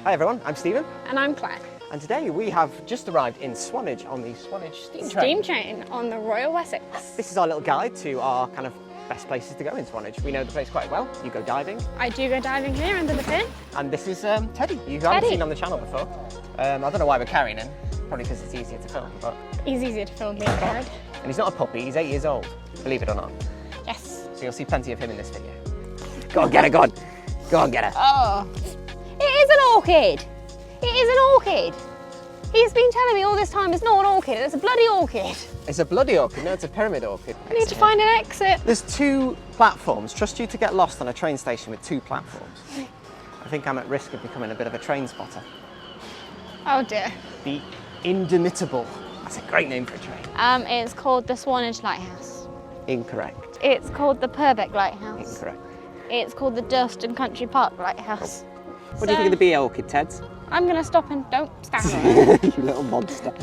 Hi everyone, I'm Stephen. And I'm Claire. And today we have just arrived in Swanage on the Swanage steam train. Steam train on the Royal Essex. This is our little guide to our kind of best places to go in Swanage. We know the place quite well. You go diving. I do go diving here under the pier. And this is Teddy, you haven't seen on the channel before. I don't know why we're carrying him, probably because it's easier to film. But He's easier to film being carried. And he's not a puppy, he's 8 years old, believe it or not. Yes. So you'll see plenty of him in this video. Go on, get her, go on. Go on, get her. Oh, it is an orchid. It is an orchid. He's been telling me all this time it's not an orchid, it's a bloody orchid. It's a bloody orchid, no, it's a pyramid orchid. I need to find an exit. There's 2 platforms. Trust you to get lost on a train station with 2 platforms. I think I'm at risk of becoming a bit of a train spotter. Oh dear. The Indomitable. That's a great name for a train. It's called the Swanage Lighthouse. Incorrect. It's called the Purbeck Lighthouse. Incorrect. It's called the Durlston Country Park Lighthouse. What do you think of the bee orchid, Teds? I'm gonna stop and don't stand there. You little monster.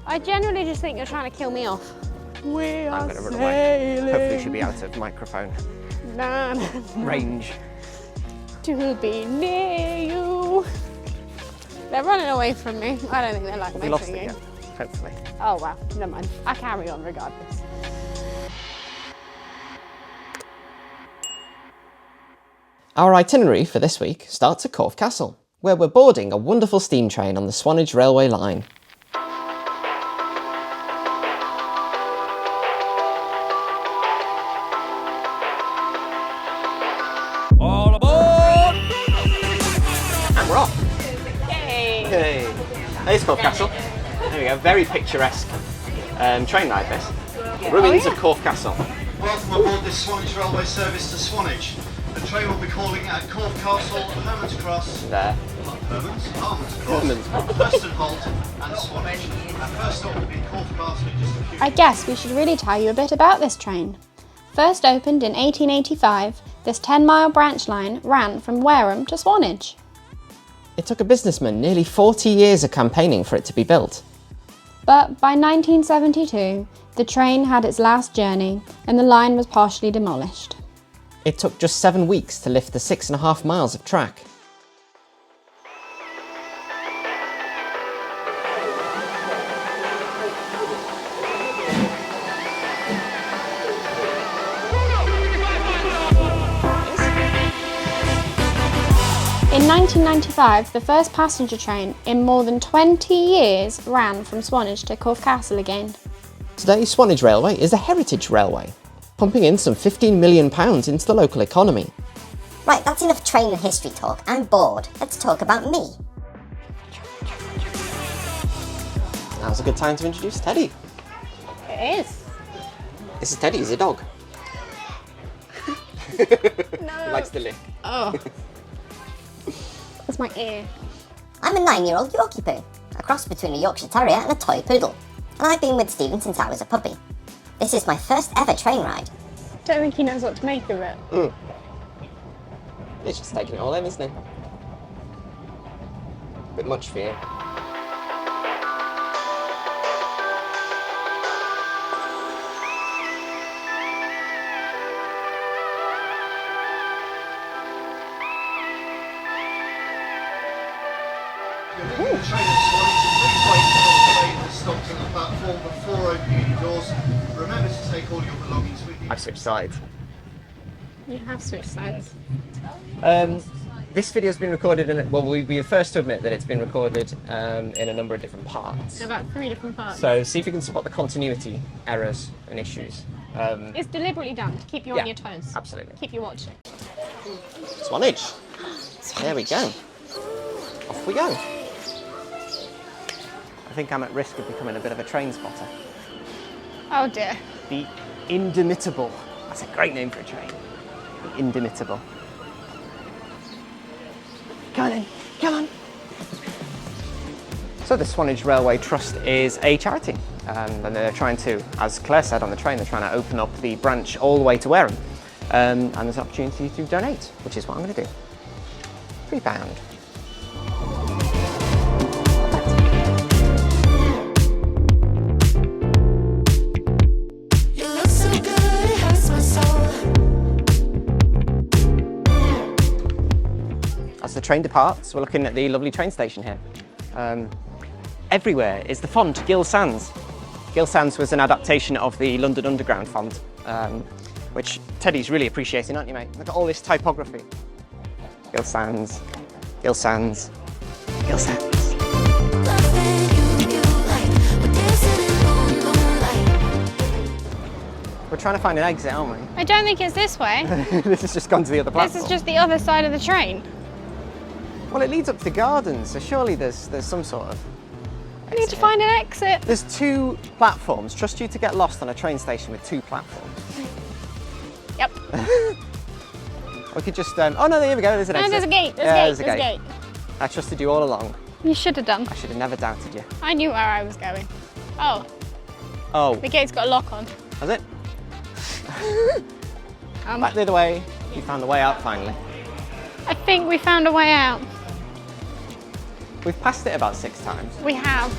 I generally just think you're trying to kill me off. I'm going to run away. Hopefully she'll be out of microphone range. To be near you. They're running away from me. I don't think they like We my lost it singing. again, hopefully. Oh well, never mind. I carry on regardless. Our itinerary for this week starts at Corfe Castle, where we're boarding a wonderful steam train on the Swanage Railway line. All aboard! And we're off! Yay! Hey, there's Corfe Castle. There we go, very picturesque train ride this. Ruins of Corfe Castle. Welcome aboard this Swanage Railway service to Swanage. The train will be calling at Corfe Castle, Herman's Cross, There. Harman's Cross, Western Holt and Swanage. Our first stop will be Corfe Castle in just a few I guess we should really tell you a bit about this train. First opened in 1885, this 10-mile branch line ran from Wareham to Swanage. It took a businessman nearly 40 years of campaigning for it to be built. But by 1972, the train had its last journey and the line was partially demolished. It took just 7 weeks to lift the 6.5 miles of track. In 1995, the first passenger train in more than 20 years ran from Swanage to Corfe Castle again. Today, Swanage Railway is a heritage railway, pumping in some £15 million into the local economy. Right, that's enough train and history talk. I'm bored. Let's talk about me. Now's a good time to introduce Teddy. It is. This is Teddy, he's a dog. No. He likes to lick. Oh. That's my ear. I'm a 9-year-old Yorkie poo, a cross between a Yorkshire Terrier and a toy poodle. And I've been with Stephen since I was a puppy. This is my first ever train ride. Don't think he knows what to make of it. He's just taking it all in, isn't he? Bit much for you. The train at Swanage, please wait until the train has stopped on the platform before opening the doors. Remember to take all your belongings with you. I've switched sides. You have switched sides. This video's been recorded in, well, we'll be the first to admit that it's been recorded in a number of different parts. About 3 different parts. So see if you can spot the continuity errors and issues. It's deliberately done to keep you Yeah, on your toes. absolutely. Keep you watching. Swanage. There we go. Off we go. I think I'm at risk of becoming a bit of a train spotter. Oh dear. The Indomitable. That's a great name for a train. The Indomitable. Come on in, come on. So the Swanage Railway Trust is a charity, and they're trying to, as Claire said on the train, they're trying to open up the branch all the way to Wareham. And there's an opportunity to donate, which is what I'm going to do. £3. train departs, we're looking at the lovely train station here. Everywhere is the font Gill Sands. Gill Sands was an adaptation of the London Underground font, which Teddy's really appreciating, aren't you, mate? Look at all this typography. Gill Sands, Gill Sands, Gill Sands. We're trying to find an exit, aren't we? I don't think it's this way. This has just gone to the other platform. This is just the other side of the train. Well, it leads up to the gardens, so surely there's some sort of We need to find an exit. There's 2 platforms. Trust you to get lost on a train station with 2 platforms. Yep. We could just, oh no, there we go, there's an exit. There's a gate, There's a gate. I trusted you all along. You should have done. I should have never doubted you. I knew where I was going. Oh, Oh, the gate's got a lock on. has it? Back the other way. You found the way out finally. I think we found a way out. We've passed it about 6 times. We have.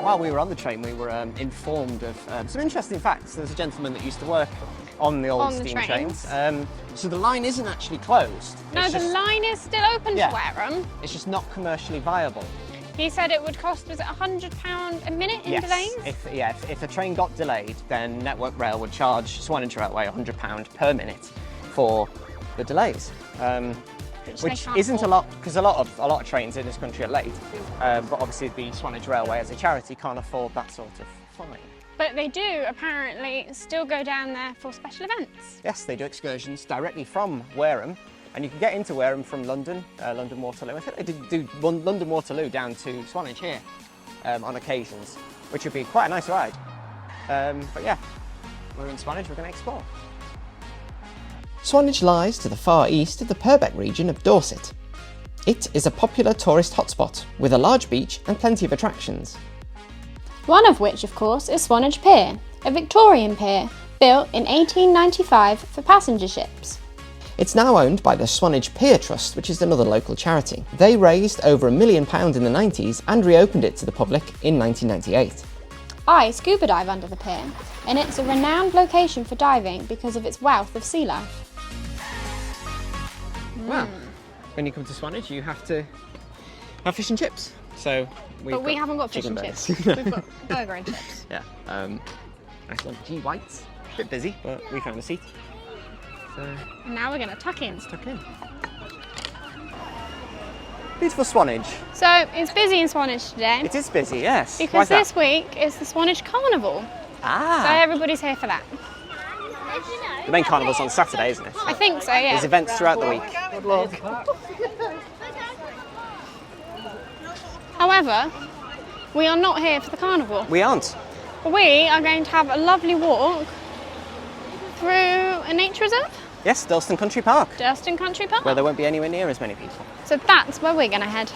While we were on the train, we were informed of some interesting facts. There's a gentleman that used to work on the old steam trains. So the line isn't actually closed. No, It's the just- line is still open Yeah. to Wareham. It's just not commercially viable. He said it would cost, was it £100 a minute in Yes. delays? If a train got delayed, then Network Rail would charge Swanage Railway £100 per minute for the delays. Which can't isn't a afford. lot, because a lot of trains in this country are late. But obviously the Swanage Railway as a charity can't afford that sort of fine. But they do apparently still go down there for special events. Yes, they do excursions directly from Wareham, and you can get into Wareham from London, London Waterloo. I think they do London Waterloo down to Swanage here on occasions, which would be quite a nice ride. But yeah, we're in Swanage, we're going to explore. Swanage lies to the far east of the Purbeck region of Dorset. It is a popular tourist hotspot with a large beach and plenty of attractions. One of which, of course, is Swanage Pier, a Victorian pier built in 1895 for passenger ships. It's now owned by the Swanage Pier Trust, which is another local charity. They raised over £1 million in the 90s and reopened it to the public in 1998. I scuba dive under the pier, and it's a renowned location for diving because of its wealth of sea life. Well, when you come to Swanage, you have to have fish and chips. So But we haven't got fish chicken and burgers. chips. We've got burger and chips. Yeah. Nice one. G Whites. Bit busy, but we found a seat. So And now we're going to tuck in. tuck in. Beautiful Swanage. So it's busy in Swanage today It is busy, yes. Why because is that? this week is the Swanage Carnival. So Ah. everybody's here for that. The main carnival's on Saturday, isn't it? I think so, yeah. There's events throughout the week. Good luck. However, we are not here for the carnival. We aren't. We are going to have a lovely walk through a nature reserve, Yes, Durlston Country Park, Durlston Country Park. where there won't be anywhere near as many people. So that's where we're going to head.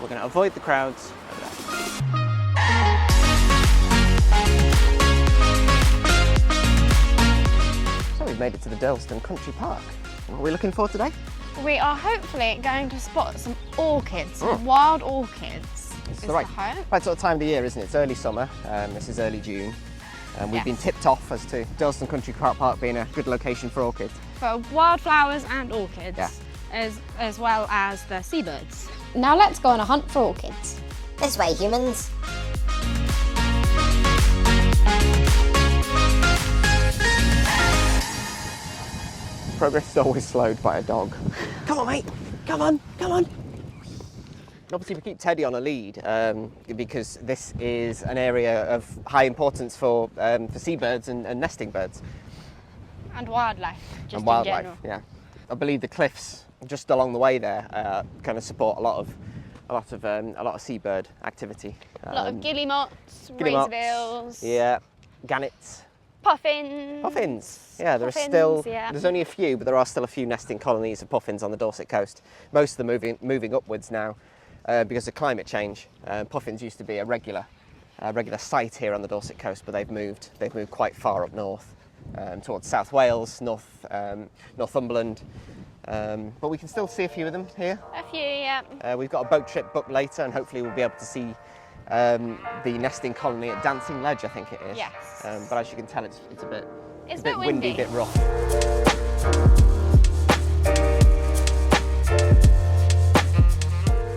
We're going to avoid the crowds over there. So we've made it to the Durlston Country Park. What are we looking for today? We are hopefully going to spot some orchids, some Oh. wild orchids. It's is the right hope. sort of time of the year, isn't it? It's early summer. This is early June. We've Yes. been tipped off as to Durlston Country Park being a good location for orchids. For wildflowers and orchids, Yeah. as well as the seabirds. Now let's go on a hunt for orchids. This way, humans. Progress is always slowed by a dog. Come on, mate. Come on, come on. Obviously, we keep Teddy on a lead because this is an area of high importance for seabirds and nesting birds And wildlife, just and in wildlife. general. Yeah, I believe the cliffs just along the way there kind of support a lot of seabird activity. A lot of guillemots, guillemots, razorbills, Yeah, gannets. puffins. Puffins. Yeah, there are Puffins, still. yeah. There's only a few, but there are still a few nesting colonies of puffins on the Dorset coast. Most of them moving upwards now because of climate change. Puffins used to be a regular sight here on the Dorset coast, but they've moved quite far up north towards South Wales, Northumberland. But we can still see a few of them here. A few, yeah. We've got a boat trip booked later, and hopefully we'll be able to see the nesting colony at Dancing Ledge, I think it is. Yes. But as you can tell, it's a bit, It's a bit windy, a bit rough.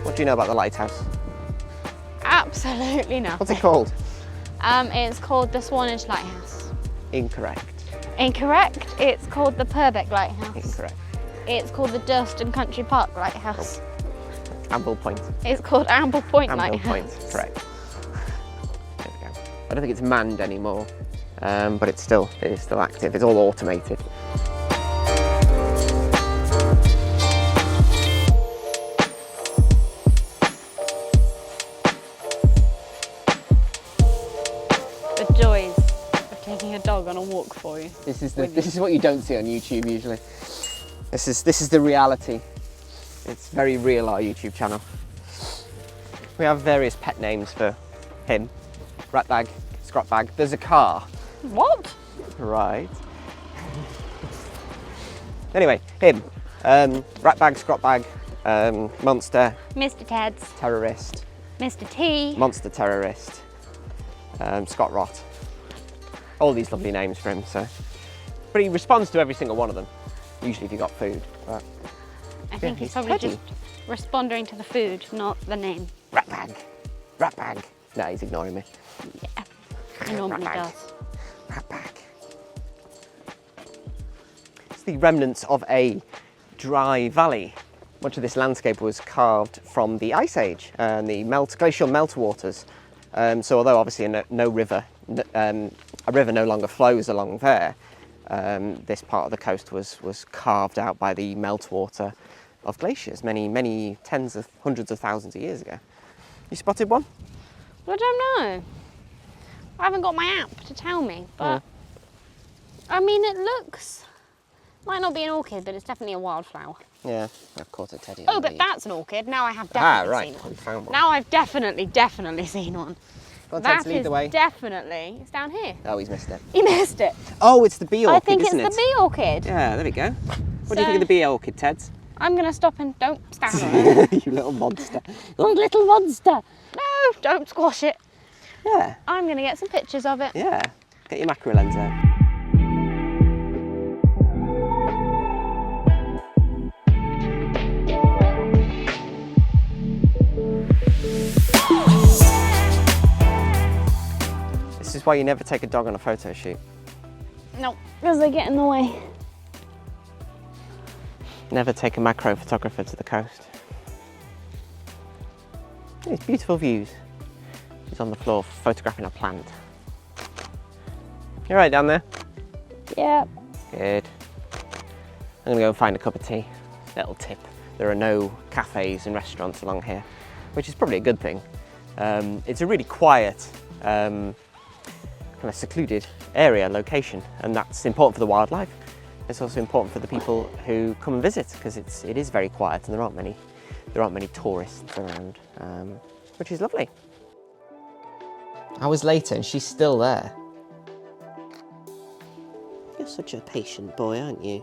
What do you know about the lighthouse? Absolutely nothing. What's it called? It's called the Swanage Lighthouse. Incorrect. Incorrect. It's called the Purbeck Lighthouse. Incorrect. It's called the Durlston Country Park Lighthouse. Amble Point. It's called Amble Point Amble Lighthouse. Point, correct. There we go. I don't think it's manned anymore, but it is still active. It's all automated. The joys of taking a dog on a walk for you. This is what you don't see on YouTube usually. This is the reality. It's very real, our YouTube channel. We have various pet names for him. Ratbag, Scrotbag. There's a car. What? Right. Anyway, him. Ratbag, Scrotbag, Monster, Mr. Ted's, Terrorist, Mr. T. Monster Terrorist, Scott Rot. All these lovely names for him, so. But he responds to every single one of them. Usually if you got food. But I think he's he's probably Peggy. just responding to the food, not the name. Ratbag, Ratbag. No, he's ignoring me. Yeah, he normally Ratbag. does. Ratbag. It's the remnants of a dry valley. Much of this landscape was carved from the Ice Age and the glacial meltwaters. So although obviously no river, a river no longer flows along there, this part of the coast was carved out by the meltwater of glaciers many tens of hundreds of thousands of years ago. You spotted one? I don't know. I haven't got my app to tell me, but I mean, it looks, might not be an orchid, but it's definitely a wildflower. Yeah, I've caught a teddy. Oh, but that's an orchid. Now I have definitely seen one. You found one. Now I've definitely seen one. Go on, Ted, That lead is the way. definitely, it's down here. Oh, he's missed it. He missed it. Oh, it's the bee orchid, I think it's isn't the it? bee orchid. Yeah, there we go. What do you So- think of the bee orchid, Ted? I'm going to stop and don't stand on it. You little monster. You little monster. No, don't squash it. Yeah, I'm going to get some pictures of it. yeah. Get your macro lens out. This is why you never take a dog on a photo shoot. No, because they get in the way. Never take a macro photographer to the coast. It's beautiful views. She's on the floor photographing a plant. You all right down there? Yeah. Good. I'm gonna go and find a cup of tea. Little tip. There are no cafes and restaurants along here, which is probably a good thing. It's a really quiet, kind of secluded area, location, and that's important for the wildlife. It's also important for the people who come and visit because it is very quiet and there aren't many tourists around, which is lovely. Hours later and she's still there. You're such a patient boy, aren't you?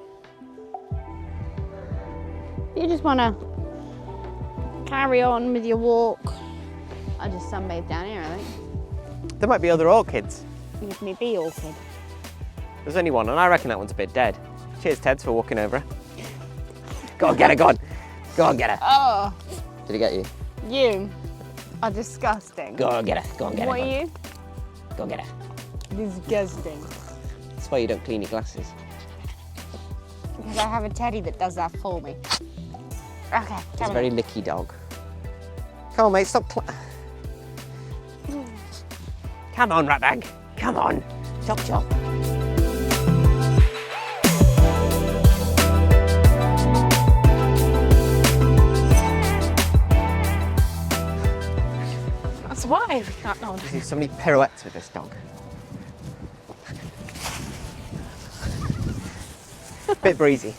You just want to carry on with your walk. I just sunbathe down here, I think. There might be other orchids. Give me bee orchid. There's only one and I reckon that one's a bit dead. Cheers, Ted, for walking over her. Go on, get her, go on. Go on, get her. Oh, Did he get you? you are disgusting. Go on, get her. Go on, get her. What go are on. you? Go on, get her. Disgusting. That's why you don't clean your glasses. Because I have a teddy that does that for me. Okay, It's tell a me. very licky dog. Come on, mate, stop. Come on, ratbag. Come on. Chop, chop. That's why we can't hold. There's so many pirouettes with this dog. Bit breezy.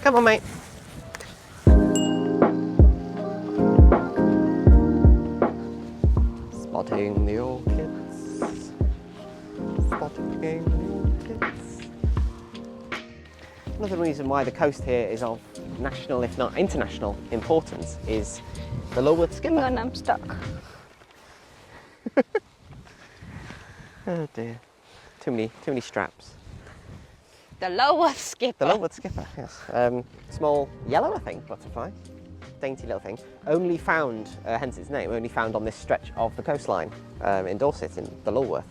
Come on, mate. Spotting the orchids. Spotting the orchids. Another reason why the coast here is of national, if not international, importance is The Lulworth skipper. Hang on, I'm stuck. Oh dear. Too many straps. The Lulworth skipper. The Lulworth skipper, yes. Small yellow, I think, butterfly. Dainty little thing. Only found, hence its name, only found on this stretch of the coastline in Dorset, in the Lulworth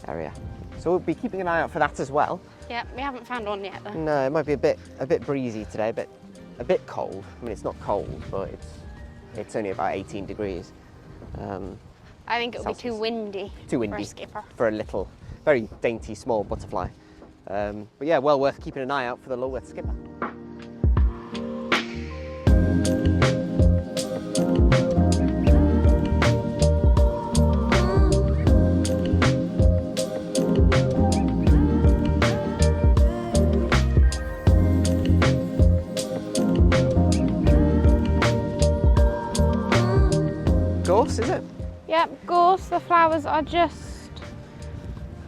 area. So we'll be keeping an eye out for that as well. Yeah, we haven't found one yet though. No, it might be a bit breezy today, a bit cold. I mean, it's not cold, but it's only about 18 degrees. I think it'll be too Celsius. windy. Too windy for a skipper. for a little, very dainty, small butterfly. But yeah, well worth keeping an eye out for the Lulworth skipper. Gorse, is it? Yep, gorse. The flowers are just.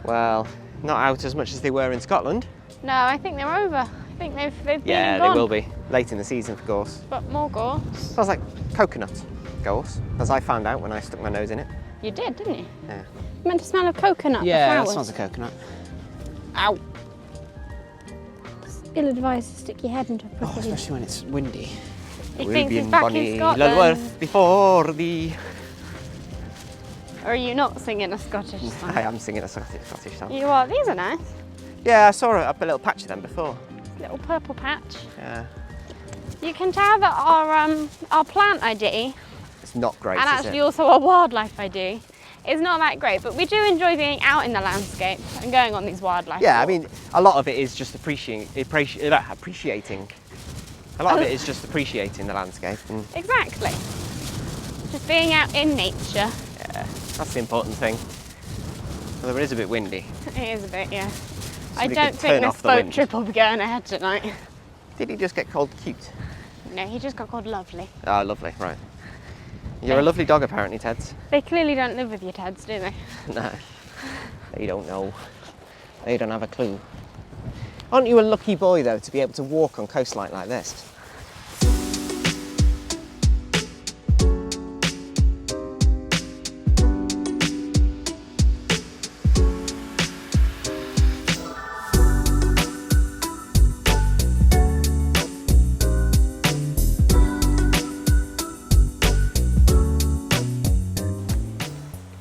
Well, not out as much as they were in Scotland. No, I think they're over. I think they've been Yeah, and gone. they will be late in the season for gorse. But more gorse. Smells like coconut gorse, as I found out when I stuck my nose in it. You did, didn't you? Yeah. You meant to smell of coconut. the Yeah, that flowers. smells of coconut. Ow. It's ill-advised to stick your head into a Oh, prickly. especially when it's windy. He We'll thinks be he's in back in bonny Scotland. Lulworth before the. Or are you not singing a Scottish song? I am singing a Scottish song. You are. These are nice. Yeah, I saw up a little patch of them before. Little purple patch. Yeah, You can tell that our plant ID it's not great, and is actually it? also our wildlife ID is not that great, but we do enjoy being out in the landscape and going on these wildlife Yeah, I walks. mean, a lot of it is just appreciating. A lot of it is just appreciating the landscape, and Exactly. Just being out in nature. yeah, that's the important thing. Although it is a bit windy. It is a bit, yeah. I Somebody don't could think turn this off the boat wind. trip will be going ahead tonight. Did he just get called cute? No, he just got called lovely. Oh, lovely, right. You're a lovely dog, apparently, Teds. They clearly don't live with your Teds, do they? No, they don't know. They don't have a clue. Aren't you a lucky boy, though, to be able to walk on coastline like this?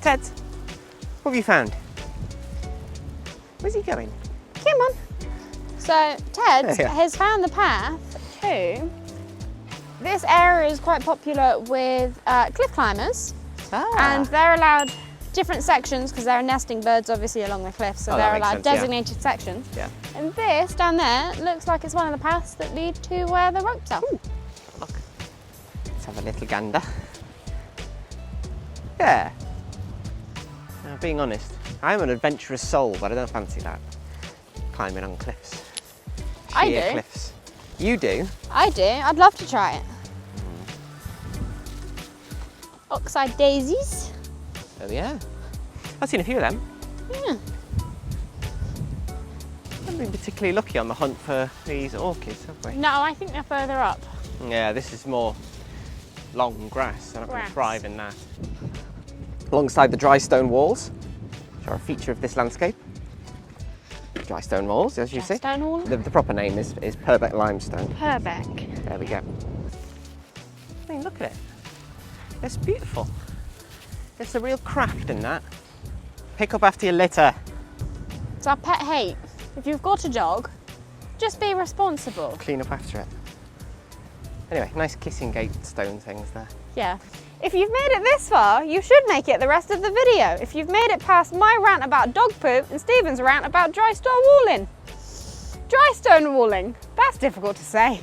Ted, what have you found? Where's he going? Come on. So Ted Yeah. has found the path to. This area is quite popular with cliff climbers, and they're allowed different sections because there are nesting birds obviously along the cliff, so Oh, that they're makes allowed sense, yeah. designated sections. Yeah. And this down there looks like it's one of the paths that lead to where the ropes are. Look, let's have a little gander. Yeah. Now, being honest, I'm an adventurous soul, but I don't fancy that. Climbing on cliffs. I Sheer do. cliffs. You do? I do. I'd love to try it. Oxide daisies. Oh yeah. I've seen a few of them. Yeah. Haven't been particularly lucky on the hunt for these orchids, have we? No, I think they're further up. Yeah, this is more long grass. They're not going to Grass. thrive in that. Alongside the Drystone walls, which are a feature of this landscape. Drystone walls, as you see. Drystone wall. The proper name is Purbeck limestone. Purbeck. There we go. I mean, look at it. It's beautiful. It's a real craft in that. Pick up after your litter. It's our pet hate. If you've got a dog, just be responsible. Clean up after it. Anyway, nice kissing gate stone things there. Yeah. If you've made it this far, you should make it the rest of the video. If you've made it past my rant about dog poop and Stephen's rant about drystone walling. Drystone walling. That's difficult to say.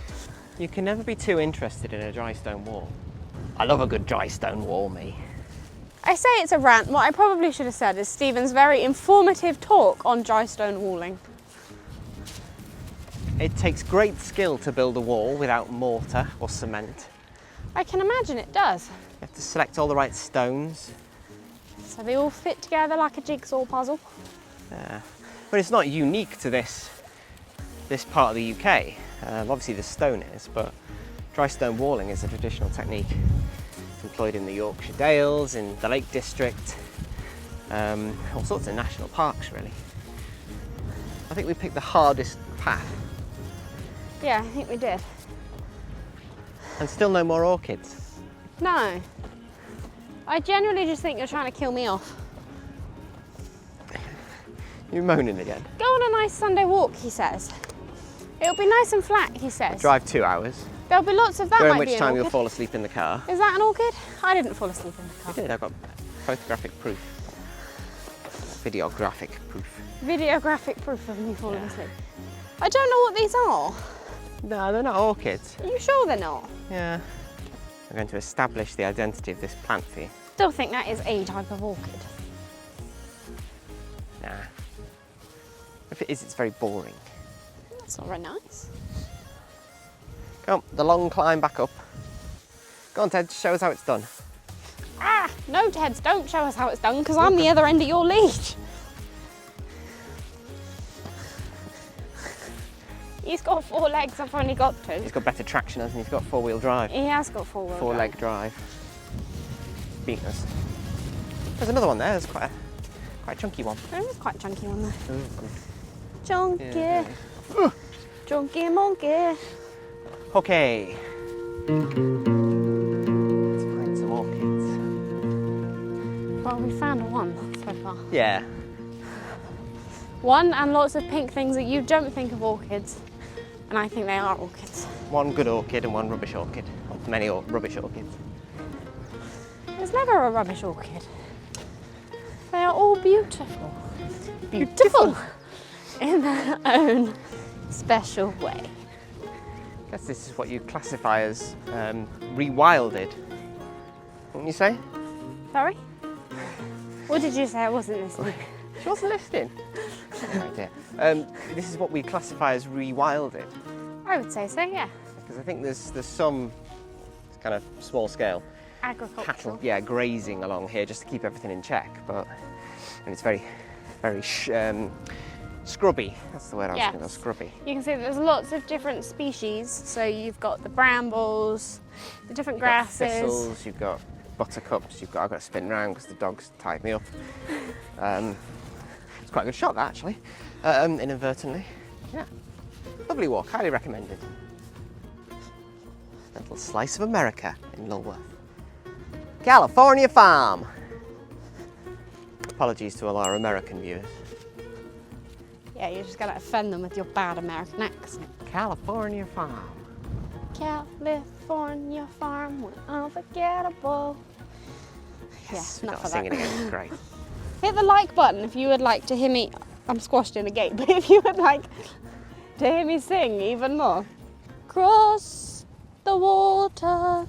You can never be too interested in a drystone wall. I love a good drystone wall, me. I say it's a rant. What I probably should have said is Stephen's very informative talk on drystone walling. It takes great skill to build a wall without mortar or cement. I can imagine it does. You have to select all the right stones. So they all fit together like a jigsaw puzzle. But it's not unique to this part of the UK. Obviously the stone is, but drystone walling is a traditional technique employed in the Yorkshire Dales, in the Lake District, all sorts of national parks really. I think we picked the hardest path. Yeah, I think we did. And still no more orchids. No. I genuinely just think you're trying to kill me off. You're moaning again. Go on a nice Sunday walk, he says. It'll be nice and flat, he says. Drive 2 hours. There'll be lots of that. During might which be an time you'll orchid. fall asleep in the car. Is that an orchid? I didn't fall asleep in the car. I did, I've got photographic proof. Videographic proof. Videographic proof of me falling asleep. I don't know what these are. No, they're not orchids. Are you sure they're not? Yeah. I'm going to establish the identity of this plant for you. Still think that is a type of orchid. Nah. If it is, it's very boring. That's not very nice. Come on, the long climb back up. Go on, Ted, show us how it's done. Ah, no, Teds, don't show us how it's done because I'm the other end of your lead. He's got 4 legs, I've only got 2. He's got better traction, hasn't he? He's got 4-wheel drive. He has got 4-wheel 4-leg drive. Beating us. There's another one there. There's quite a chunky one. There is quite a chunky one there. Ooh, good. Chunky. Yeah. Chunky monkey. Okay. Let's find some orchids. Well, we found one so far. Yeah. One and lots of pink things that you don't think of orchids. And I think they are orchids. One good orchid and one rubbish orchid. Or many rubbish orchids. There's never a rubbish orchid. They are all beautiful. Beautiful! In their own special way. I guess this is what you classify as rewilded. Wouldn't you say? Sorry? What did you say? I wasn't listening. She wasn't listening. Oh dear. This is what we classify as rewilded. I would say so, yeah. Because I think there's some kind of small scale Agricultural. cattle, yeah, grazing along here just to keep everything in check. But and it's very scrubby. That's the word I was thinking of, scrubby. You can see that there's lots of different species. So you've got the brambles, the different grasses. You've got thistles, you've got buttercups, I've got to spin round because the dog's tied me up. It's quite a good shot that actually, inadvertently. Yeah, lovely walk, highly recommended. A little slice of America in Lulworth. California farm. Apologies to all our American viewers. Yeah, you're just gonna offend them with your bad American accent. California farm. California farm, we're unforgettable. Yes, Yeah, we enough got of singing that. again, it's great. Hit the like button if you would like to hear me. I'm squashed in a gate, but if you would like to hear me sing even more. Cross the water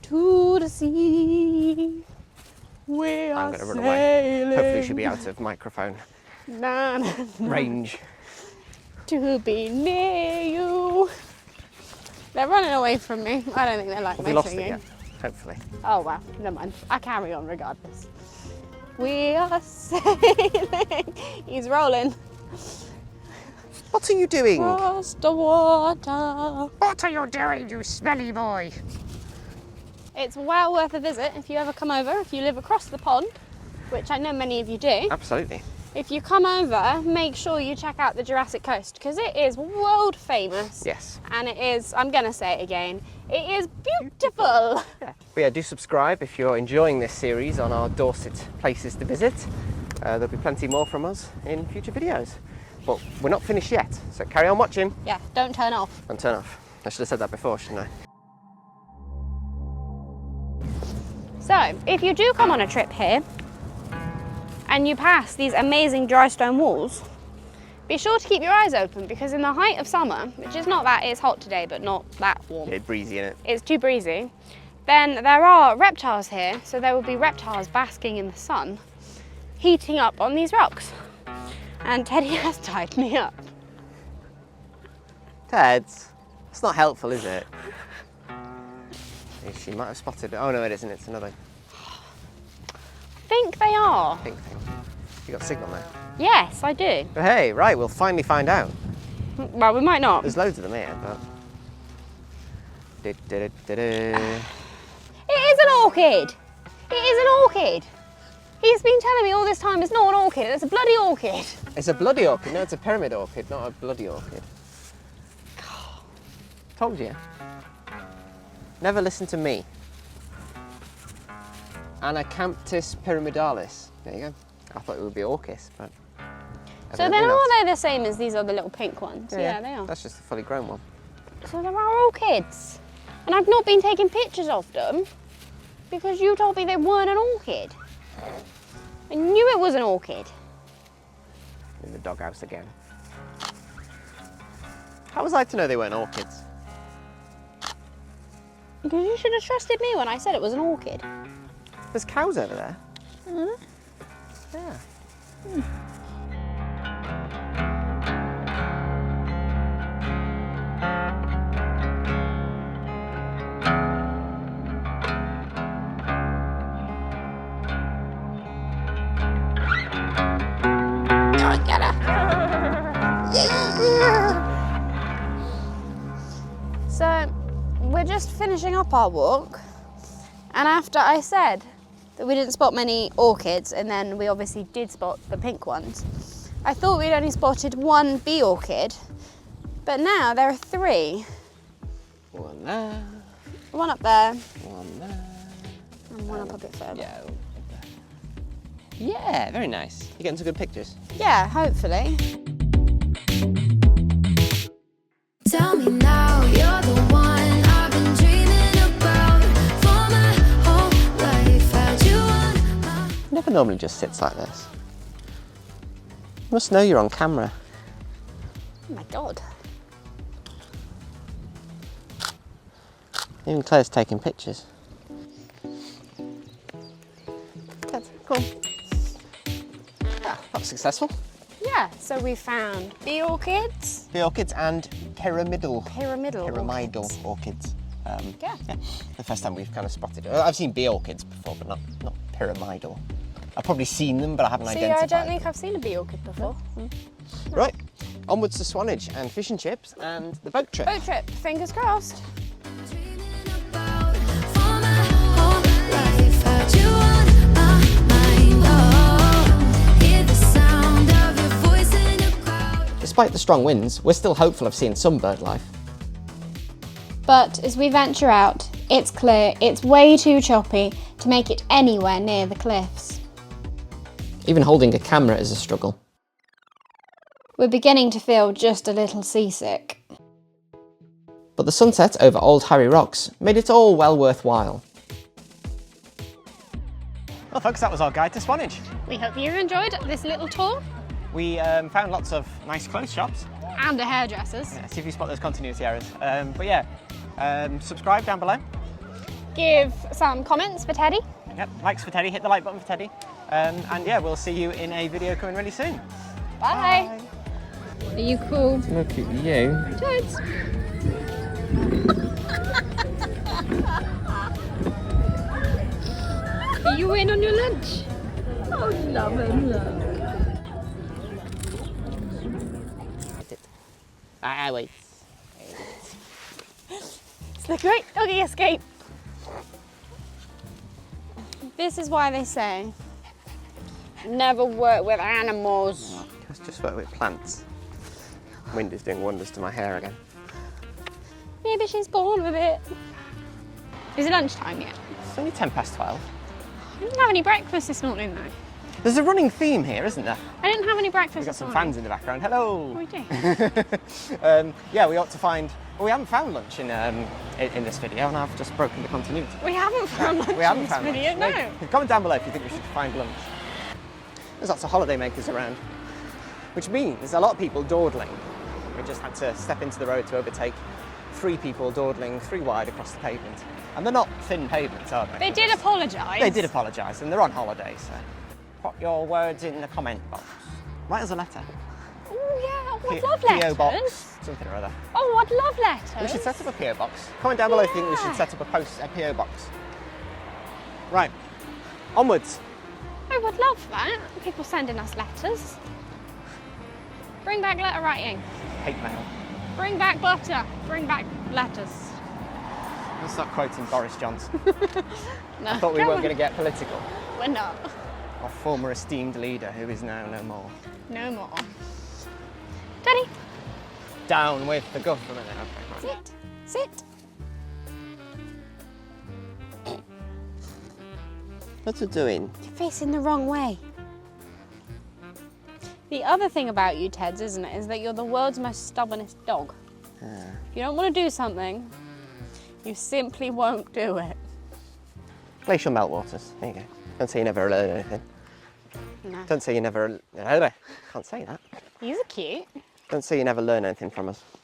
to the sea. We are I'm going to run away. sailing. Hopefully she'll be out of microphone Na, na, na, range. to be near you. They're running away from me. I don't think they like Have my we lost singing. it yet? Hopefully. Oh well, never mind. I carry on regardless. We are sailing. He's rolling. What are you doing? Across the water. What are you doing, you smelly boy? It's well worth a visit if you ever come over, if you live across the pond, which I know many of you do. Absolutely. If you come over, make sure you check out the Jurassic Coast because it is world famous. Yes. And it is, I'm going to say it again, it is beautiful. Yeah. But yeah, do subscribe if you're enjoying this series on our Dorset places to visit. There'll be plenty more from us in future videos. But we're not finished yet, so carry on watching. Yeah, don't turn off. And turn off. I should have said that before, shouldn't I? So, if you do come on a trip here and you pass these amazing Drystone walls, be sure to keep your eyes open because in the height of summer, which is not that, it's hot today but not that warm, It's breezy, innit? it's too breezy, then there are reptiles here, so there will be reptiles basking in the sun, heating up on these rocks. And Teddy has tied me up. Ted, it's not helpful, is it? She might have spotted it. Oh no, it isn't. It's another Think they are. pink thing. You got a signal there. Yes, I do. But hey, right, we'll finally find out. Well, we might not. There's loads of them here, but. It is an orchid. It is an orchid. He's been telling me all this time it's not an orchid, it's a bloody orchid. It's a bloody orchid. No, it's a pyramid orchid, not a bloody orchid. Told you. Never listen to me. Anacamptis pyramidalis. There you go. I thought it would be orchis, but... So then are they the same as these other little pink ones? Yeah, they are. That's just a fully grown one. So there are orchids. And I've not been taking pictures of them because you told me they weren't an orchid. I knew it was an orchid. In the doghouse again. How was I to know they weren't orchids? Because you should have trusted me when I said it was an orchid. There's cows over there. Mm-hmm. Yeah. So we're just finishing up our walk, and after I said that we didn't spot many orchids, and then we obviously did spot the pink ones, I thought we'd only spotted one bee orchid, but now there are three. One there. One up there. One there. And one up a bit further. Yeah. Yeah, very nice. You're getting some good pictures. Yeah, hopefully. Tell me now, you're the one I've been dreaming about for my whole life. Had you on my... Never normally just sits like this. You must know you're on camera. Oh my God. Even Claire's taking pictures. Good, go on. Yeah, that was successful. Yeah, so we found bee orchids. Bee orchids and pyramidal Pyramidal orchids. Yeah. The first time we've kind of spotted it. I've seen bee orchids before, but not pyramidal. I've probably seen them, but I haven't See, identified I don't think them. I've seen a bee orchid before. Right, onwards to Swanage and fish and chips and the boat trip. Boat trip, fingers crossed. Dreaming about for my whole life. Had you on my mind. Oh, hear the sound of your voice in a crowd. Despite the strong winds, we're still hopeful of seeing some bird life. But as we venture out, it's clear it's way too choppy to make it anywhere near the cliffs. Even holding a camera is a struggle. We're beginning to feel just a little seasick. But the sunset over Old Harry Rocks made it all well worthwhile. Well folks, that was our guide to Swanage. We hope you enjoyed this little tour. We found lots of nice clothes shops. And a hairdresser's. Yeah, see if you spot those continuity errors. But yeah, subscribe down below. Give some comments for Teddy. Yep, likes for Teddy, hit the like button for Teddy. And yeah, we'll see you in a video coming really soon. Bye. Are you cool? Look at you. Toads. Are you in on your lunch? Oh, love and love. Wait. It's the great doggy escape. This is why they say, never work with animals. Let's just work with plants. Wind is doing wonders to my hair again. Maybe she's bored with it. Is it lunchtime yet? It's only 12:10. I didn't have any breakfast this morning though. There's a running theme here, isn't there? I didn't have any breakfast We've got this some morning. fans in the background. Hello. Oh, we do. Yeah, we ought to find. Well, we haven't found lunch in this video, and I've just broken the continuity. We haven't found lunch We haven't in this found video, lunch. no. Comment down below if you think we should find lunch. There's lots of holiday makers around, which means there's a lot of people dawdling. We just had to step into the road to overtake 3 people dawdling 3 wide across the pavement. And they're not thin pavements, are they? They did apologise. They did apologise, and they're on holiday, so put your words in the comment box. Write us a letter. Oh yeah, I'd love letters. P.O. box, something or other. Oh, I'd love letters. We should set up a P.O. box. Comment down below if you think we should set up a P.O. box. Right, onwards. I would love that. People sending us letters. Bring back letter writing. Hate mail. Bring back butter. Bring back letters. Let's start quoting Boris Johnson. No, I thought we come weren't on. going to get political. We're not. Our former esteemed leader, who is now no more. No more. Daddy, Down with the government. Okay, right. sit. Sit. What's it doing? You're facing the wrong way. The other thing about you, Teds, isn't it, is that you're the world's most stubbornest dog. If you don't want to do something, you simply won't do it. Glacial meltwaters. There you go. Don't say you never learn anything. No. Don't say you never. Can't say that. These are cute. Don't say you never learn anything from us.